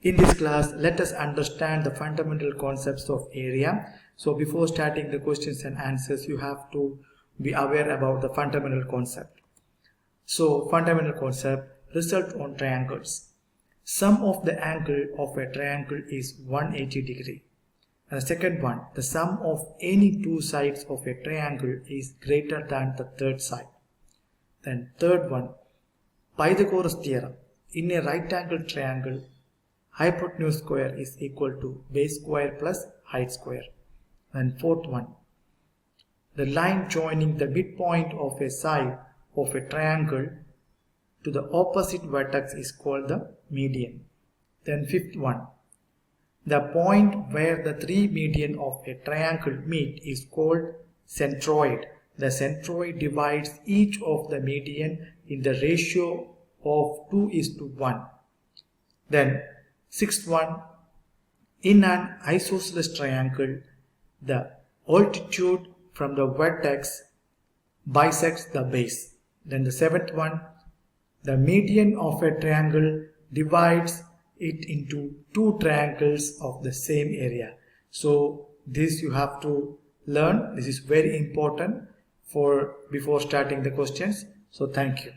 In this class, let us understand the fundamental concepts of area. So before starting the questions and answers, you have to be aware about the fundamental concept. So fundamental concept, result on triangles. Sum of the angle of a triangle is 180 degree. And the second one, the sum of any two sides of a triangle is greater than the third side. Then third one, Pythagoras theorem. In a right angle triangle, hypotenuse square is equal to base square plus height square. And fourth one, the line joining the midpoint of a side of a triangle to the opposite vertex is called the median. Then fifth one, the point where the three median of a triangle meet is called centroid. The centroid divides each of the median in the ratio of 2:1. Then sixth one, in an isosceles triangle, the altitude from the vertex bisects the base. Then the seventh one, the median of a triangle divides it into two triangles of the same area. So this you have to learn. This is very important for before starting the questions. So thank you.